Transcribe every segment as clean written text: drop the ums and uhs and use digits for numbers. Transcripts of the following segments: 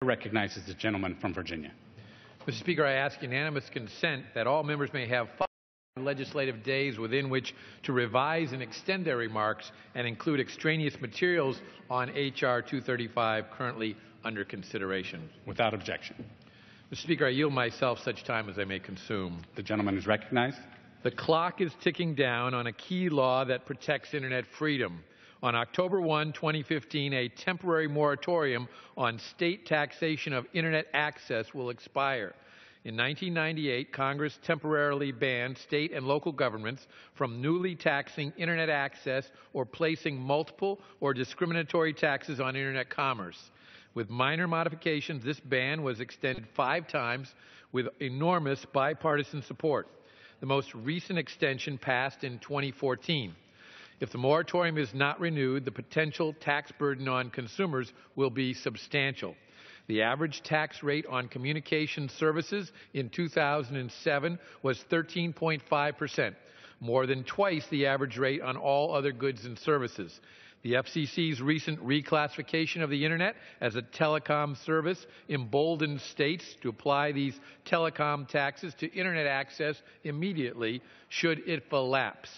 Recognizes the gentleman from Virginia. Mr. Speaker, I ask unanimous consent that all members may have 5 legislative days within which to revise and extend their remarks and include extraneous materials on H.R. 235 currently under consideration. Without objection. Mr. Speaker, I yield myself such time as I may consume. The gentleman is recognized. The clock is ticking down on a key law that protects Internet freedom. On October 1, 2015, a temporary moratorium on state taxation of Internet access will expire. In 1998, Congress temporarily banned state and local governments from newly taxing Internet access or placing multiple or discriminatory taxes on Internet commerce. With minor modifications, this ban was extended 5 times with enormous bipartisan support. The most recent extension passed in 2014. If the moratorium is not renewed, the potential tax burden on consumers will be substantial. The average tax rate on communication services in 2007 was 13.5%, more than twice the average rate on all other goods and services. The FCC's recent reclassification of the Internet as a telecom service emboldens states to apply these telecom taxes to Internet access immediately should ITFA lapse.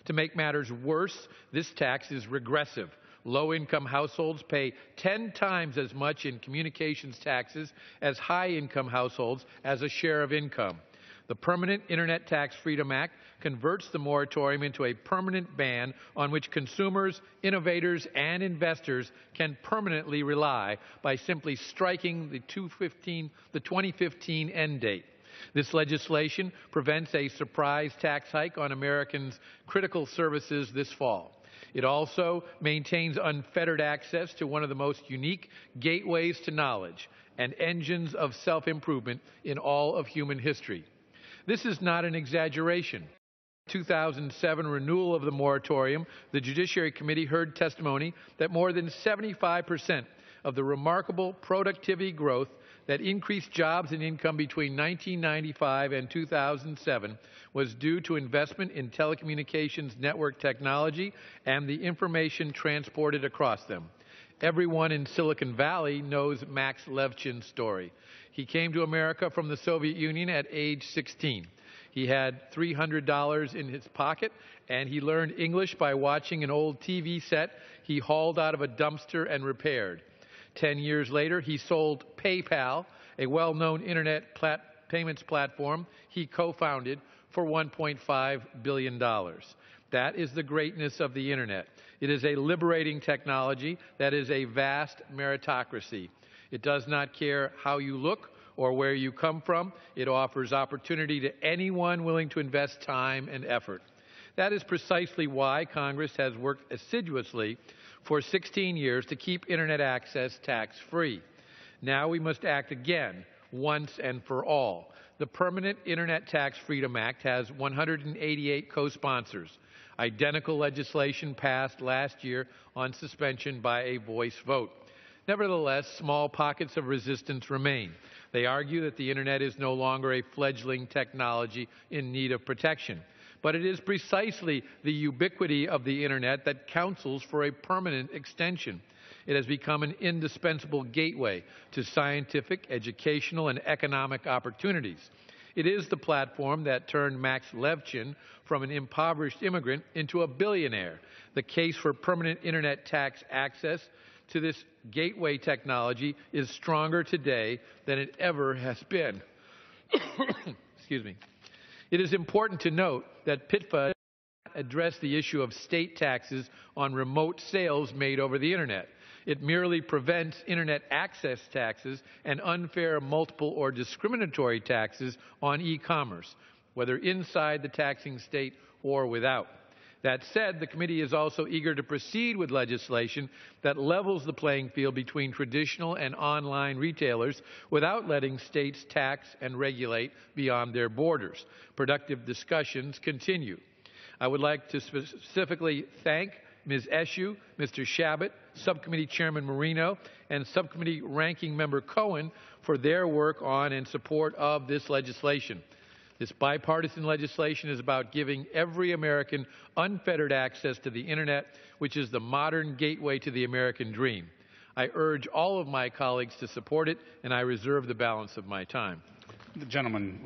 To make matters worse, this tax is regressive. Low-income households pay 10 times as much in communications taxes as high-income households as a share of income. The Permanent Internet Tax Freedom Act converts the moratorium into a permanent ban on which consumers, innovators, and investors can permanently rely by simply striking the 2015 end date. This legislation prevents a surprise tax hike on Americans' critical services this fall. It also maintains unfettered access to one of the most unique gateways to knowledge and engines of self-improvement in all of human history. This is not an exaggeration. 2007 renewal of the moratorium, the Judiciary Committee heard testimony that more than 75% of the remarkable productivity growth that increased jobs and income between 1995 and 2007 was due to investment in telecommunications network technology and the information transported across them. Everyone in Silicon Valley knows Max Levchin's story. He came to America from the Soviet Union at age 16. He had $300 in his pocket, and he learned English by watching an old TV set he hauled out of a dumpster and repaired. 10 years later, he sold PayPal, a well-known Internet payments platform he co-founded, for $1.5 billion. That is the greatness of the Internet. It is a liberating technology that is a vast meritocracy. It does not care how you look or where you come from. It offers opportunity to anyone willing to invest time and effort. That is precisely why Congress has worked assiduously for 16 years to keep Internet access tax-free. Now we must act again, once and for all. The Permanent Internet Tax Freedom Act has 188 co-sponsors. Identical legislation passed last year on suspension by a voice vote. Nevertheless, small pockets of resistance remain. They argue that the Internet is no longer a fledgling technology in need of protection. But it is precisely the ubiquity of the Internet that counsels for a permanent extension. It has become an indispensable gateway to scientific, educational, and economic opportunities. It is the platform that turned Max Levchin from an impoverished immigrant into a billionaire. The case for permanent Internet tax access to this gateway technology is stronger today than it ever has been. Excuse me. It is important to note that PITFA addressed the issue of state taxes on remote sales made over the Internet. It merely prevents Internet access taxes and unfair multiple or discriminatory taxes on e-commerce, whether inside the taxing state or without. That said, the committee is also eager to proceed with legislation that levels the playing field between traditional and online retailers without letting states tax and regulate beyond their borders. Productive discussions continue. I would like to specifically thank Ms. Eshoo, Mr. Shabbat, Subcommittee Chairman Marino, and Subcommittee Ranking Member Cohen for their work on and support of this legislation. This bipartisan legislation is about giving every American unfettered access to the Internet, which is the modern gateway to the American dream. I urge all of my colleagues to support it, and I reserve the balance of my time. The gentleman